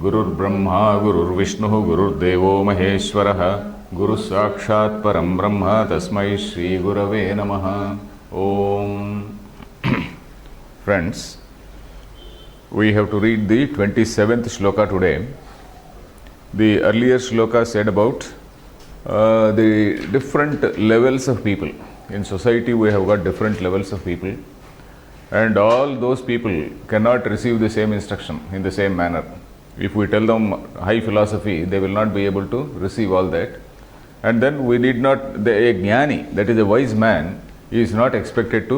गुरुर्ब्रह्मा गुरुर्विष्णुः गुरुर्देवो महेश्वरः गुरुः साक्षात् परं ब्रह्म तस्मै श्री गुरवे नमः. Om. Friends, we have to read the 27th shloka today. The earlier shloka said about the different levels of people. In society we have got different levels of people, and all those people cannot receive the same instruction in the same manner. If we tell them high philosophy, they will not be able to receive all that. And then we need not, a jnani, that is a wise man, is not expected to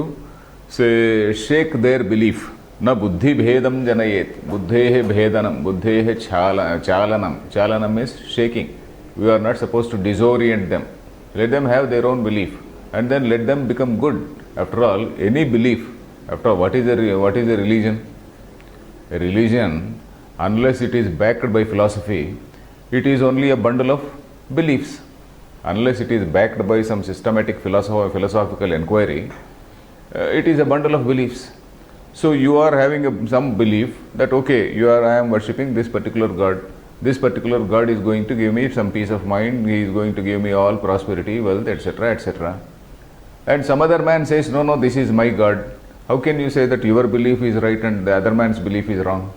say shake their belief. Na buddhi bhedam janayet, buddhehe bhedanam, buddhehe chalanam. Chalanam means shaking. We are not supposed to disorient them. Let them have their own belief, and then let them become good. After all, any belief, after all, what is a religion? A religion, unless it is backed by philosophy, it is only a bundle of beliefs. Unless it is backed by some systematic philosophical inquiry, it is a bundle of beliefs. So you are having some belief that I am worshipping this particular God. This particular God is going to give me some peace of mind. He is going to give me all prosperity, wealth, etc., etc. And some other man says, no, this is my God. How can you say that your belief is right and the other man's belief is wrong?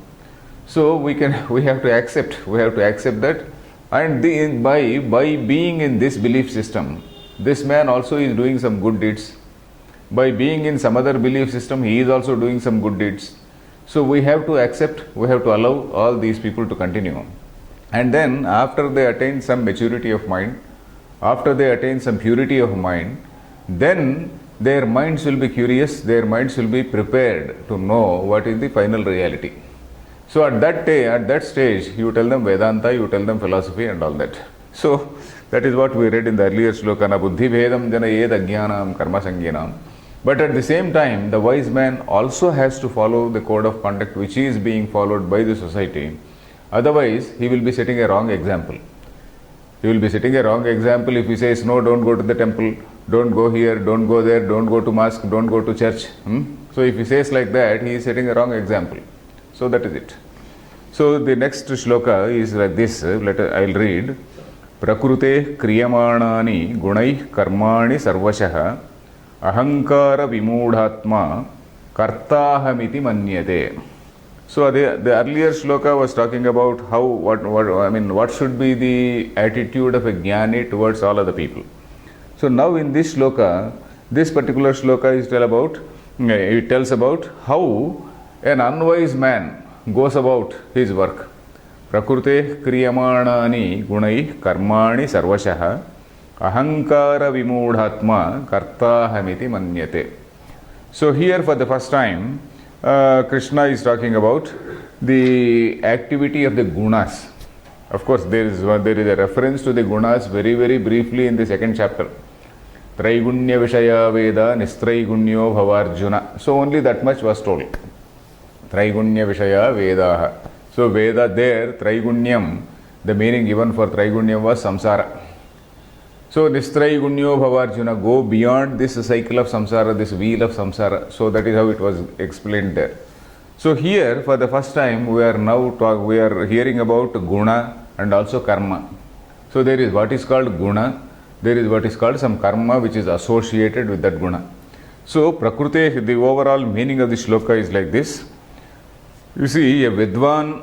So we have to accept that, and by being in this belief system, this man also is doing some good deeds. By being in some other belief system, he is also doing some good deeds. So we have to accept, we have to allow all these people to continue. And then after they attain some maturity of mind, after they attain some purity of mind, then their minds will be curious, their minds will be prepared to know what is the final reality. So at that stage, you tell them Vedanta, you tell them philosophy and all that. So that is what we read in the earlier sloka, na buddhi bhedam janayed ajnanam karma sanginam. But at the same time, the wise man also has to follow the code of conduct which is being followed by the society. Otherwise, he will be setting a wrong example. He will be setting a wrong example if he says, no, don't go to the temple, don't go here, don't go there, don't go to mosque, don't go to church. So if he says like that, he is setting a wrong example. So that is it. So the next shloka is like this. I will read. Prakrute kriyamanani gunai karmani sarvashah ahankara vimudhatma kartahamiti manyate. So the earlier shloka was talking about what should be the attitude of a jnani towards all other people. So now in this shloka, this particular shloka tells about how an unwise man goes about his work. Prakrute kriyamanani gunai karmani sarvashah ahankara vimudhatma kartahamiti manyate. So here for the first time, Krishna is talking about the activity of the gunas. Of course, there is a reference to the gunas very, very briefly in the second chapter. Traigunya Vishaya Veda Nistraigunya Bhavarjuna. So only that much was told. Traigunya Vishaya Vedaha. So Veda there, Traigunyam, the meaning given for Traigunyam was samsara. So Nistraigunya Bhavarjuna, go beyond this cycle of samsara, this wheel of samsara. So that is how it was explained there. So here for the first time we are hearing about guna and also karma. So there is what is called guna, there is what is called some karma which is associated with that guna. So Prakrute, the overall meaning of the shloka is like this. You see, a Vidwan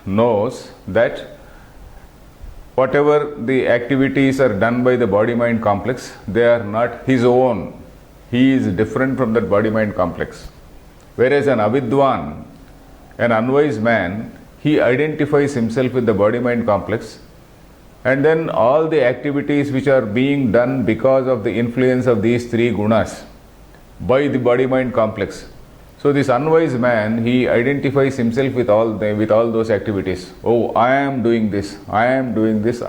knows that whatever the activities are done by the body-mind complex, they are not his own. He is different from that body-mind complex. Whereas an avidwan, an unwise man, he identifies himself with the body-mind complex, and then all the activities which are being done because of the influence of these three gunas by the body-mind complex. So this unwise man, he identifies himself with all those activities. Oh, I am doing this, I am enjoying this,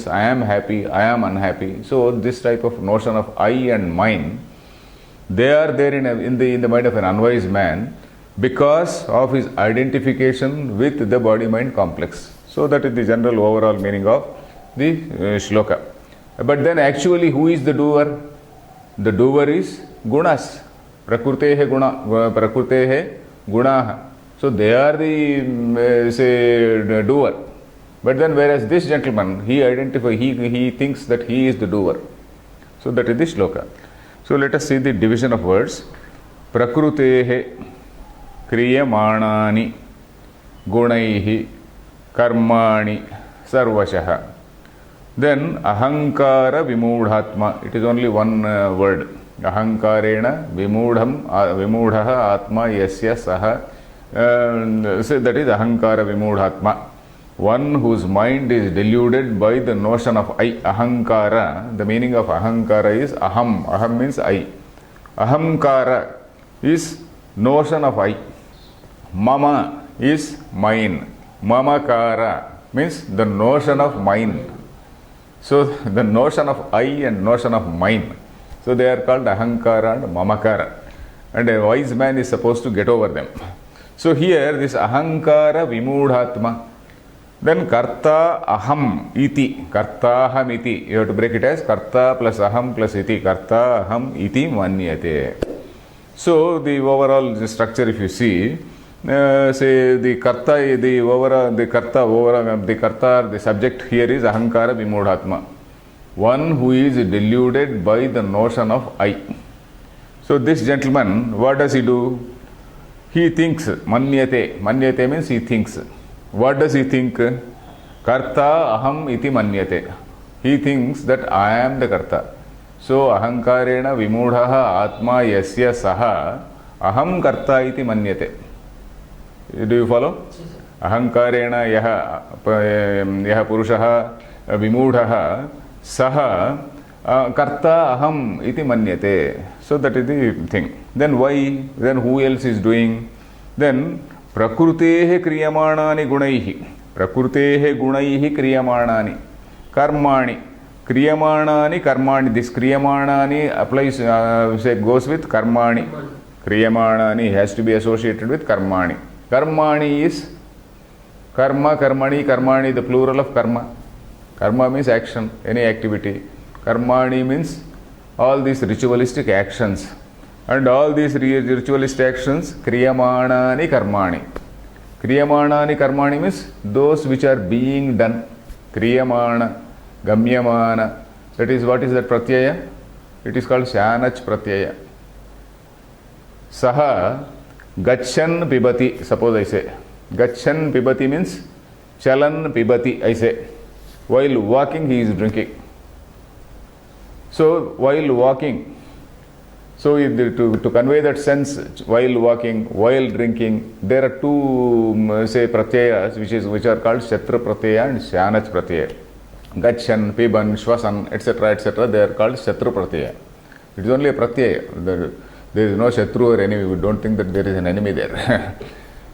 I am happy, I am unhappy. So this type of notion of I and mine, they are there in the mind of an unwise man because of his identification with the body-mind complex. So that is the general overall meaning of the shloka. But then actually who is the doer? The doer is gunas. Prakrutehe gunaha. So they are the say doer. But then whereas this gentleman, he thinks that he is the doer. So that is the shloka. So let us see the division of words. Prakrutehe kriyamanani gunaihi karmani sarvashaha. Then ahankara vimudhatma. It is only one word. Ahankarena vimudhaha atma yasya saha. So that is ahankara vimudhatma. One whose mind is deluded by the notion of I. Ahankara, the meaning of ahankara is aham. Aham means I. Ahamkara is notion of I. Mama is mine. Mamakara means the notion of mine. So the notion of I and notion of mine. So they are called ahankara and mamakara. And a wise man is supposed to get over them. So here this ahankara vimudhatma. Then karta aham iti. Karta aham iti. You have to break it as karta plus aham plus iti. Karta aham iti manyate. So the overall structure, if you see, say the karta, the subject here is ahankara vimudhatma. One who is deluded by the notion of I. So this gentleman, what does he do? He thinks, manyate. Manyate means he thinks. What does he think? Karta aham iti manyate. He thinks that I am the karta. So ahankarena vimudhaha atma yasya saha aham karta iti manyate. Do you follow? Ahankarena yaha purushaha vimudhaha saha karta aham iti manyate. So that is the thing. Then why? Then who else is doing? Then prakrutehe kriyamanani gunaihi. Prakrutehe gunaihi kriyamanani. Karmani. Kriyamanani karmani. This kriyamanani applies, goes with karmani. Kriyamanani has to be associated with karmani. Karmani is karma, karmani, karmani, the plural of karma. Karma means action, any activity. Karmani means all these ritualistic actions. And all these ritualistic actions, kriyamanani karmani. Kriyamanani karmani means those which are being done. Kriyamana, gamyamana. That is, what is that pratyaya? It is called shanach pratyaya. Saha gachan pibati. Suppose I say gachan pibati means chalan pibati, I say. While walking he is drinking. So while walking, so to convey that sense, while walking, while drinking, there are two say pratyayas which are called shatra pratyaya and shanach pratyaya. Gachan, piban, shwasan, etc., etc., they are called shatra pratyaya. It is only a pratyaya. There is no shatru or enemy. We don't think that there is an enemy there.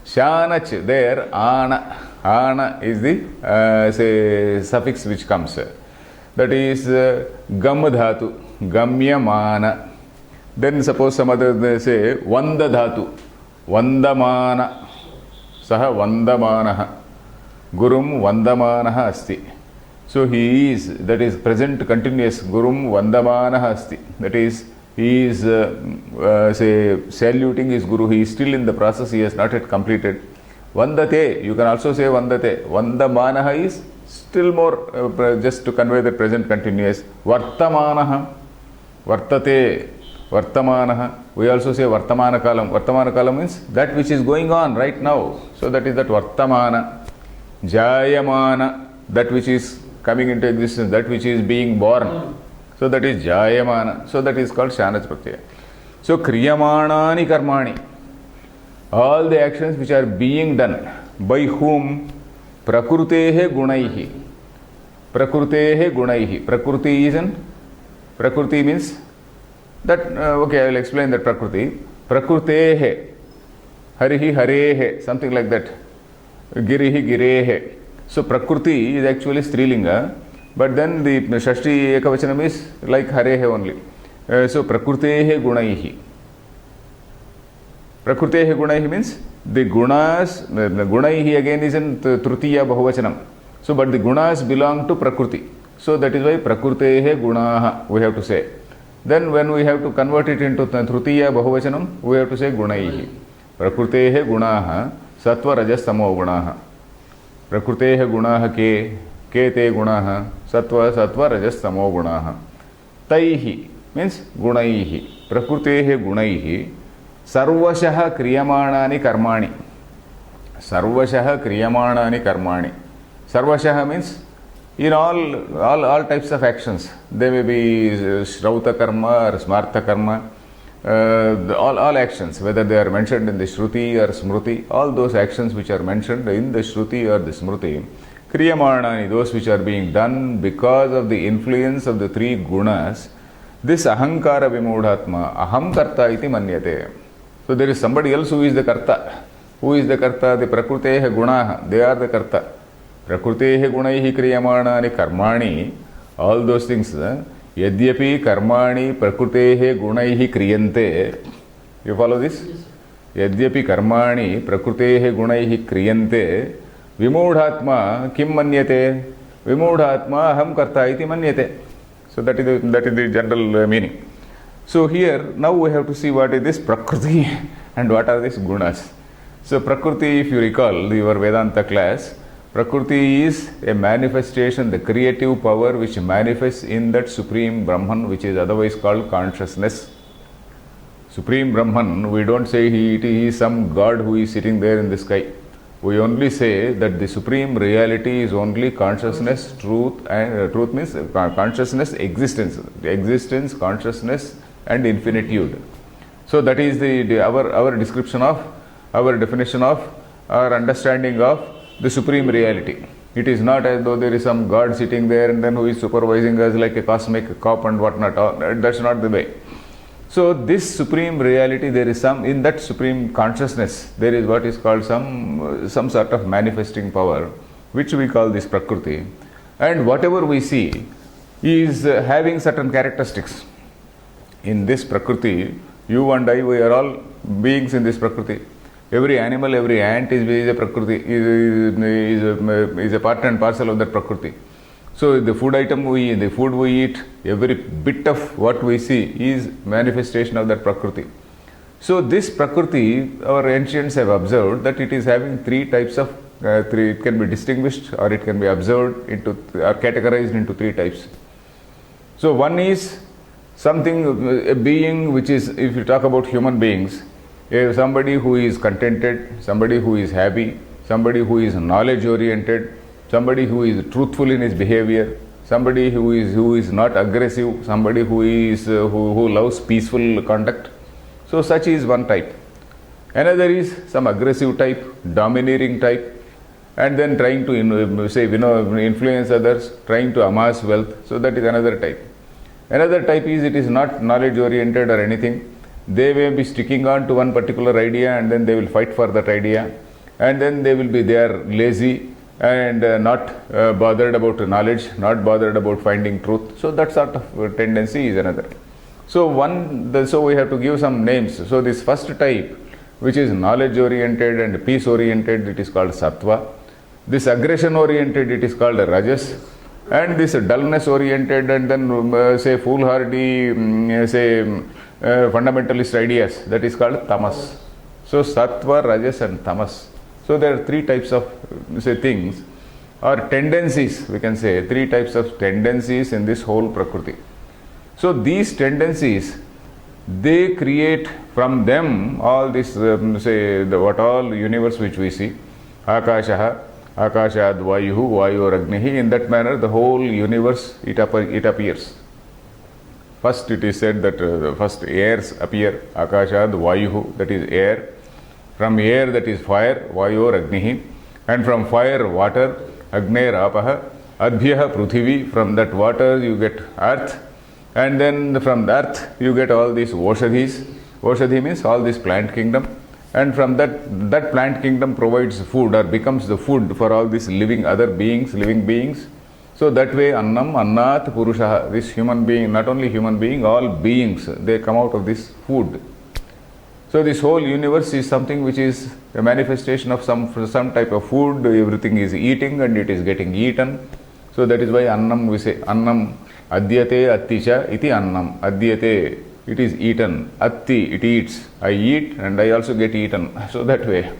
Shanach, there, ana. Ana is the say suffix which comes. That is gam dhatu, gamyamana. Then suppose some other, they say vanda dhatu, vandamana. Saha vandamanaha. Gurum vandamanaha asti. So he is, that is present continuous. Gurum vandamanaha asti. That is, he is say saluting his guru. He is still in the process. He has not yet completed. Vandate, you can also say vandate. Vandamanaha is still more, just to convey the present continuous. Vartamanaha, vartate, vartamanaha. We also say vartamana kalam. Vartamana kalam means that which is going on right now. So that is that vartamana. Jayamana, that which is coming into existence, that which is being born. So that is jayamana. So that is called shanach pratyaya. So kriyamanani karmani. All the actions which are being done. By whom? Prakrutehe gunaihi. Prakrutehe gunaihi. Prakriti is in? Prakriti means that, okay, I will explain that Prakriti. Prakrutehe. Harihi harehe. Something like that. Girihi girehe. So Prakriti is actually Strilinga. But then the Shashti Ekavachanam is like harehe only. So Prakrutehe gunaihi. Prakrutehe gunaihi means the gunas, the gunaihi again is in Trutiya Bahuvachanam. So but the gunas belong to Prakriti. So that is why Prakrutehe gunaha we have to say. Then when we have to convert it into Trutiya Bahuvachanam, we have to say gunaihi. Prakrutehe gunaha सत्त्वरजस्तमो गुणाः प्रकृतेः गुणाः के ते गुणाः सत्त्वरजस्तमो गुणाः तैः means गुणैः प्रकृतेः गुणैः सर्वशः क्रियमाणानि कर्माणि सर्वशः क्रियमाणानि कर्माणि सर्वशः means in all types of actions. They may be Shrauta karma or Smartha karma, all actions, whether they are mentioned in the Shruti or Smruti, all those actions which are mentioned in the Shruti or the Smruti, Kriyamanani, those which are being done because of the influence of the three gunas, this Ahankara Vimodhatma, Aham Karta iti manyate. So there is somebody else who is the Karta. Who is the Karta? The Prakruteha Gunaha, they are the Karta. प्रकृतेः गुणैः क्रियमाणानि कर्माणि all those things यद्यपि कर्माणि प्रकृतेः गुणैः क्रियन्ते you follow this यद्यपि कर्माणि प्रकृतेः गुणैः क्रियन्ते विमूढात्मा किं मन्यते विमूढात्मा अहं कर्ता इति मन्यते so that is the general meaning. So here now we have to see what is this prakriti and what are these gunas. So prakriti, if you recall your Vedanta class, Prakriti is a manifestation, the creative power which manifests in that Supreme Brahman, which is otherwise called consciousness. Supreme Brahman, we don't say he is some God who is sitting there in the sky. We only say that the Supreme Reality is only consciousness, truth, and truth means consciousness, existence, consciousness, and infinitude. So that is our description of, our definition of, our understanding of the Supreme Reality. It is not as though there is some God sitting there and then who is supervising us like a cosmic cop and whatnot. That's not the way. So this Supreme Reality, there is some, in that Supreme Consciousness, there is what is called some sort of manifesting power, which we call this Prakriti. And whatever we see is having certain characteristics. In this Prakriti, you and I, we are all beings in this Prakriti. Every animal, every ant is a Prakriti, is a part and parcel of that Prakriti. So the food item the food we eat, every bit of what we see is manifestation of that Prakriti. So this Prakriti, our ancients have observed that it is having three types of, it can be distinguished or it can be observed into, or categorized into three types. So one is something, a being which is, if you talk about human beings, somebody who is contented, somebody who is happy, somebody who is knowledge oriented, somebody who is truthful in his behavior, somebody who is not aggressive, somebody who loves peaceful conduct. So such is one type. Another is some aggressive type, domineering type, and then trying to influence others, trying to amass wealth. So that is another type. Another type is it is not knowledge oriented or anything. They may be sticking on to one particular idea and then they will fight for that idea, and then they are lazy and not bothered about knowledge, not bothered about finding truth. So that sort of tendency is another. So we have to give some names. So this first type, which is knowledge oriented and peace oriented, it is called sattva. This aggression oriented, it is called rajas. And this dullness oriented and then say foolhardy, fundamentalist ideas, that is called tamas. So sattva, rajas and tamas. So there are three types of things or tendencies, we can say three types of tendencies in this whole Prakriti. So these tendencies, they create from them all this what all universe which we see, akashaha, akashad vayuhu, vayoragnihi. In that manner the whole universe it appears. First it is said that first airs appear, akashad vayuhu, that is air. From air, that is fire, vayoragnihi. And from fire, water, agner apaha, adbhyaha pruthivi. From that water you get earth, and then from the earth you get all these oshadhis. Oshadhi means all this plant kingdom, and from that plant kingdom provides food or becomes the food for all these living beings. So that way annam annat purushaha, this human being, not only human being, all beings, they come out of this food. So this whole universe is something which is a manifestation of some type of food. Everything is eating and it is getting eaten. So that is why annam, we say annam adyate atticha iti annam. Adyate, it is eaten. Atti, it eats. I eat and I also get eaten. So that way.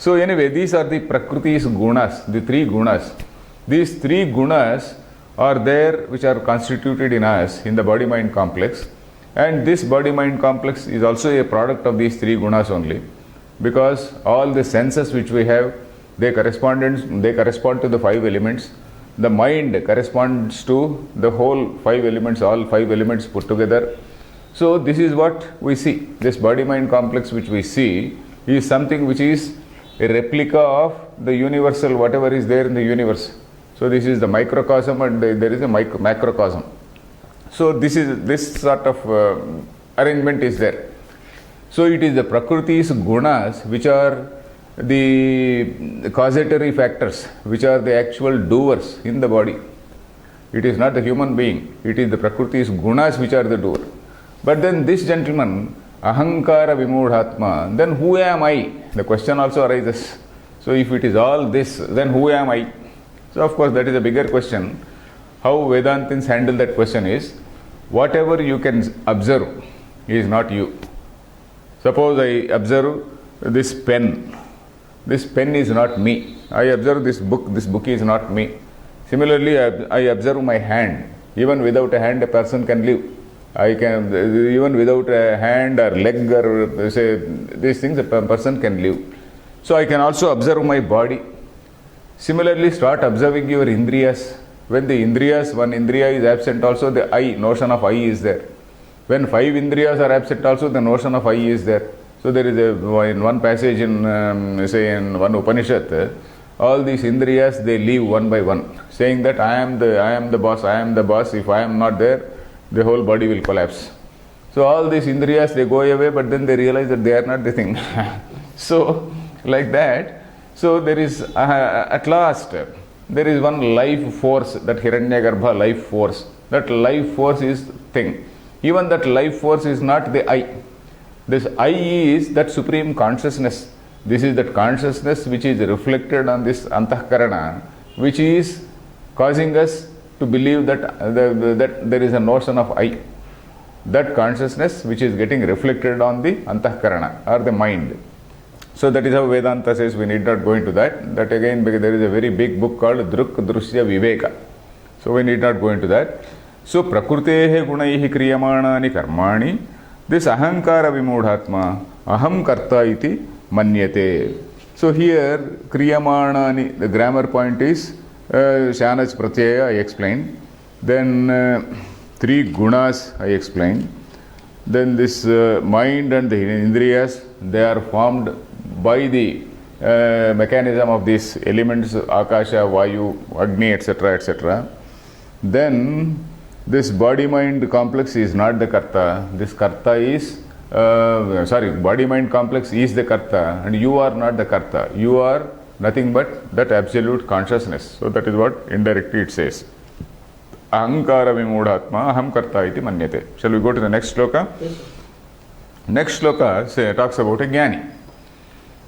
So anyway, these are the Prakriti's gunas, the three gunas. These three gunas are there which are constituted in us in the body-mind complex, and this body-mind complex is also a product of these three gunas only, because all the senses which we have, they correspond to the five elements. The mind corresponds to the whole five elements, all five elements put together. So this is what we see. This body-mind complex which we see is something which is a replica of the universal, whatever is there in the universe. So this is the microcosm, and there is a macrocosm. So this sort of arrangement is there. So it is the Prakriti's gunas which are the causatory factors, which are the actual doers in the body. It is not the human being, it is the Prakriti's gunas which are the doer. But then this gentleman, Ahankara Vimudhatma, then who am I? The question also arises. So if it is all this, then who am I? So of course that is a bigger question. How Vedantins handle that question is, whatever you can observe is not you. Suppose I observe this pen. This pen is not me. I observe this book is not me. Similarly, I observe my hand. Even without a hand, a person can live. Even without a hand or leg or say these things, a person can live. So I can also observe my body. Similarly, start observing your indriyas. When the indriyas, one indriya is absent, also the I, notion of I is there. When five indriyas are absent, also the notion of I is there. So there is in one passage in one Upanishad, all these indriyas, they leave one by one, saying that I am the boss. If I am not there, the whole body will collapse. So all these indriyas, they go away, but then they realize that they are not the thing. So like that, so there is at last there is one life force, that Hiranyagarbha life force. That life force is thing. Even that life force is not the I. This I is that supreme consciousness. This is that consciousness which is reflected on this antahkarana, which is causing us to believe that there is a notion of I. That consciousness which is getting reflected on the antahkarana or the mind. So that is how Vedanta says, we need not go into that. That again, because there is a very big book called Druk Drushya Viveka. So we need not go into that. So Prakrutehe gunaihi kriyamanani karmani, this ahankara vimudhatma, aham karta iti manyate. So here kriyamanani, the grammar point is Shanaj Pratyaya, I explained. Then three gunas, I explained. Then this mind and the indriyas, they are formed by the mechanism of these elements, Akasha, Vayu, Agni, etc., etc. Then this body-mind complex is not the karta. This karta is, body-mind complex is the karta, and you are not the karta. You are nothing but that absolute consciousness. So that is what indirectly it says. Ahankara vimudhatma aham karta iti manyate. Shall we go to the next shloka? Yes, sir. Next shloka talks about a jnani.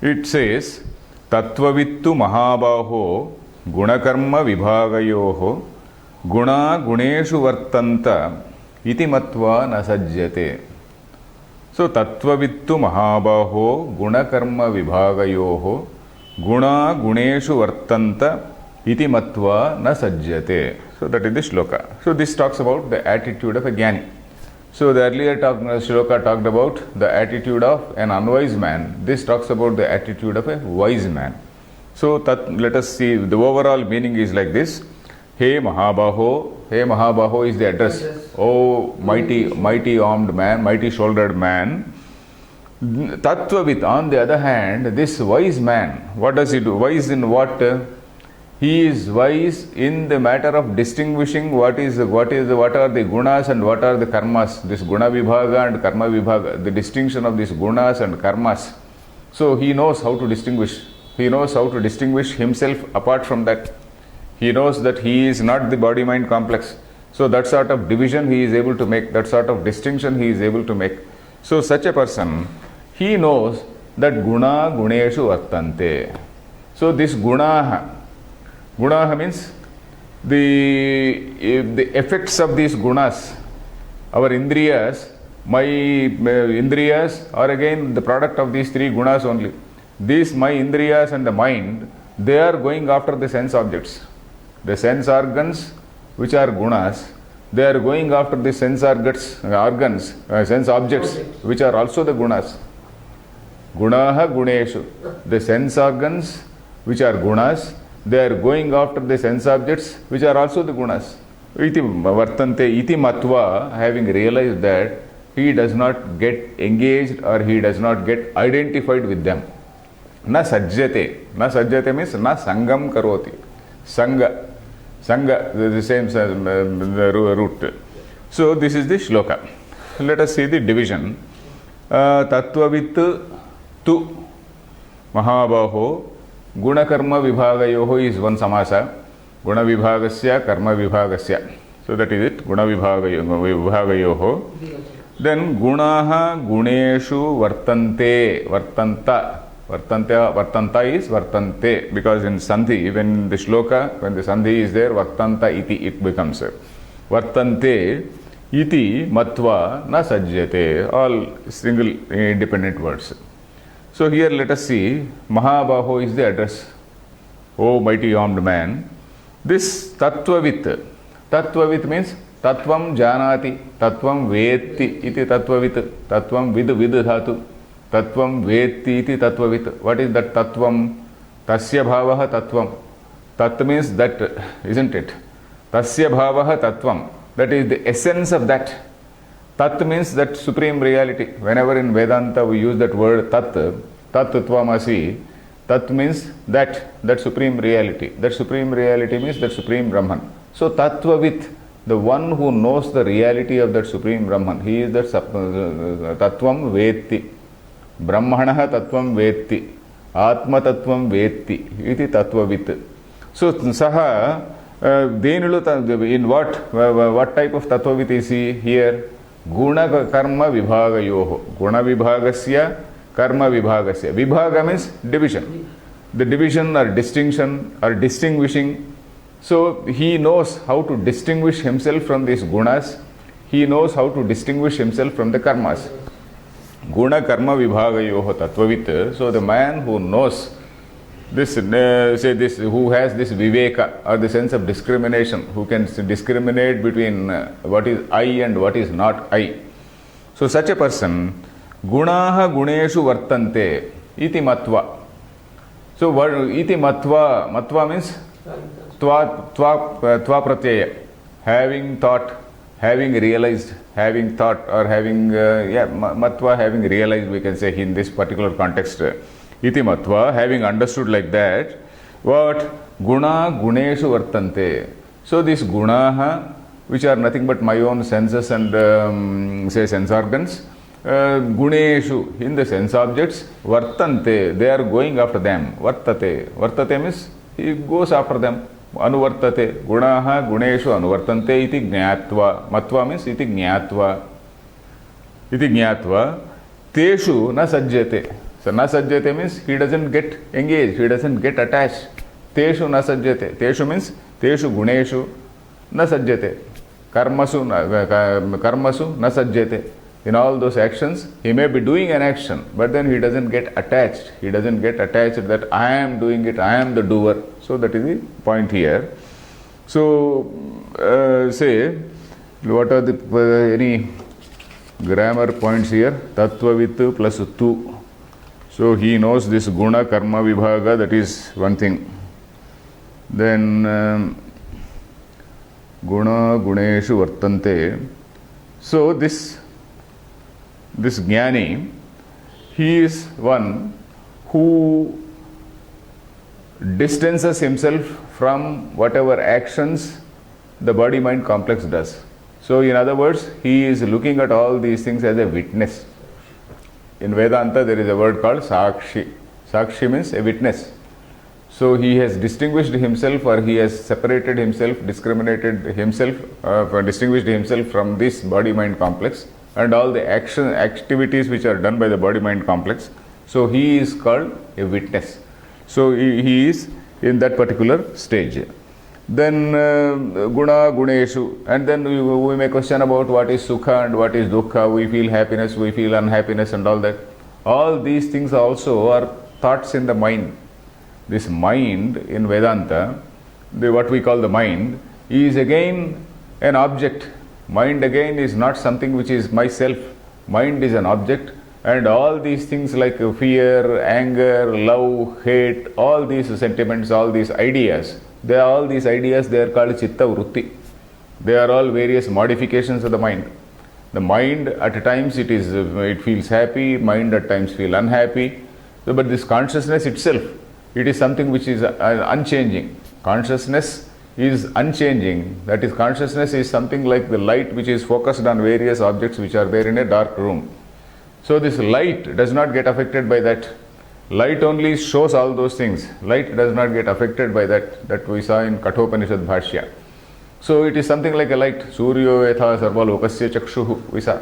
It says, Tattvavittu mahabaho gunakarma vibhagayoho guna guneshu vartanta iti matva nasajyate. So, Tattvavittu mahabaho gunakarma vibhagayoho guna guneshu vartanta iti matva nasajyate. So, that is the shloka. So, this talks about the attitude of a jnani. So, the earlier shloka talked about the attitude of an unwise man. This talks about the attitude of a wise man. So, let us see, the overall meaning is like this. Hey Mahabaho is the address. Yes. Oh mighty armed man, mighty shouldered man. Tattvavit, on the other hand, this wise man, what does he do? Wise in what? He is wise in the matter of distinguishing what are the gunas and what are the karmas. This guna vibhaga and karma vibhaga, the distinction of these gunas and karmas. So he knows how to distinguish. He knows how to distinguish himself apart from that. He knows that he is not the body-mind complex. So that sort of division he is able to make, that sort of distinction he is able to make. So such a person, he knows that guna guneshu vartante. So this gunaha means the effects of these gunas. Our indriyas, my indriyas are again the product of these three gunas only. these my indriyas and the mind, they are going after the sense objects. The sense organs, which are gunas, they are going after the sense sense objects, which are also the gunas. Gunaha guneshu. The sense organs, which are gunas, they are going after the sense objects, which are also the gunas. Iti vartante iti matva, having realized that he does not get engaged or he does not get identified with them. Na sajjate. Na sajjate means na sangam karoti. Sangha. Sangha, the same root. So this is the shloka. Let us see the division. Tattvavit tu mahabaho guna karma vibhagayoho is one samasa. Guna vibhagasya karma vibhagasya. So that is it. Guna vibhagayoho. Then gunaha guneshu vartante. Vartanta is vartante, because in sandhi, when the shloka, when the sandhi is there, vartanta iti, it becomes vartante iti matva na sajjate, all single independent words. So here let us see, Mahabaho is the address. O mighty armed man. This tattvavit means tattvam janati, tattvam vetti iti tattvavit, tattvam vid dhatu. Tattvam vetti iti tattvavit. What is that tattvam? Tasya bhavaha tattvam. Tat means that, isn't it? Tasya bhavaha tattvam. That is the essence of that. Tat means that supreme reality. Whenever in Vedanta we use that word tat, tattvamasi, tat means that supreme reality. That supreme reality means that supreme Brahman. So tattvavit, the one who knows the reality of that supreme Brahman, he is that tattvam vetti. Brahmanaha tattvam vetti, atma tattvam vetti, iti tattvavit. So saha in what type of tattvavit is he here? Guna karma vibhagayoho. Guna vibhagasya karma vibhagasya. Vibhaga means division. The division or distinction or distinguishing. So he knows how to distinguish himself from these gunas. He knows how to distinguish himself from the karmas. Guna karma vibhagayoho tattvavit. So the man who knows this, who has this viveka or the sense of discrimination, who can discriminate between what is I and what is not I. So such a person, gunaha guneshu vartante iti matva. So what iti matva means tva pratyaya, having thought, having realized, having thought, or having, matva, having realized, we can say in this particular context. Iti matva, having understood like that, what? Guna guneshu vartante. So these gunaha, which are nothing but my own senses and sense organs, guneshu, in the sense objects, vartante, they are going after them. Vartate means he goes after them. Anuvartate, gunaha guneshu anuvartante iti gnatva. Matva means iti gnatva. Teshu na sajjate. So na sajjate means he doesn't get engaged, he doesn't get attached. Teshu na sajjate. Teshu means teshu guneshu na sajjate. Karmasu na sajjate. In all those actions, he may be doing an action, but then he doesn't get attached. He doesn't get attached that I am doing it, I am the doer. So that is the point here. So, say, what are the any grammar points here? Tattvavit plus tu. So he knows this guna karma vibhaga, that is one thing. Then guna guneshu vartante. So this jnani, he is one who distances himself from whatever actions the body-mind complex does. So in other words, he is looking at all these things as a witness. In Vedanta, there is a word called Sakshi. Sakshi means a witness. So he has distinguished himself, or he has separated himself, discriminated himself, distinguished himself from this body-mind complex and all the activities which are done by the body-mind complex. So he is called a witness. So he is in that particular stage. Then guna guneshu, and then we may question about what is sukha and what is dukkha. We feel happiness, we feel unhappiness and all that. All these things also are thoughts in the mind. This mind in Vedanta, what we call the mind, is again an object. Mind again is not something which is myself. Mind is an object, and all these things like fear, anger, love, hate, all these sentiments, all these ideas, they are called chitta vritti. They are all various modifications of the mind. The mind at times it feels happy, mind at times feel unhappy. So, but this consciousness itself, it is something which is unchanging. Consciousness is unchanging. That is, consciousness is something like the light which is focused on various objects which are there in a dark room. So this light does not get affected by that. Light only shows all those things. Light does not get affected by that we saw in Kathopanishad Bhashya. So it is something like a light. Suryo yatha sarva lokasya chakshuhu, we saw.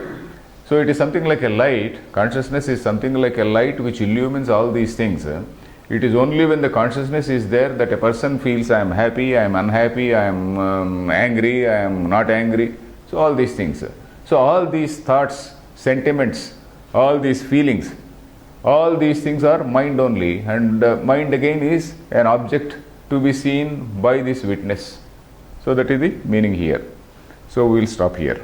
So it is something like a light. Consciousness is something like a light which illumines all these things. It is only when the consciousness is there that a person feels, I am happy, I am unhappy, I am angry, I am not angry. So all these things. So all these thoughts, sentiments, all these feelings, all these things are mind only, and mind again is an object to be seen by this witness. So that is the meaning here. So we will stop here.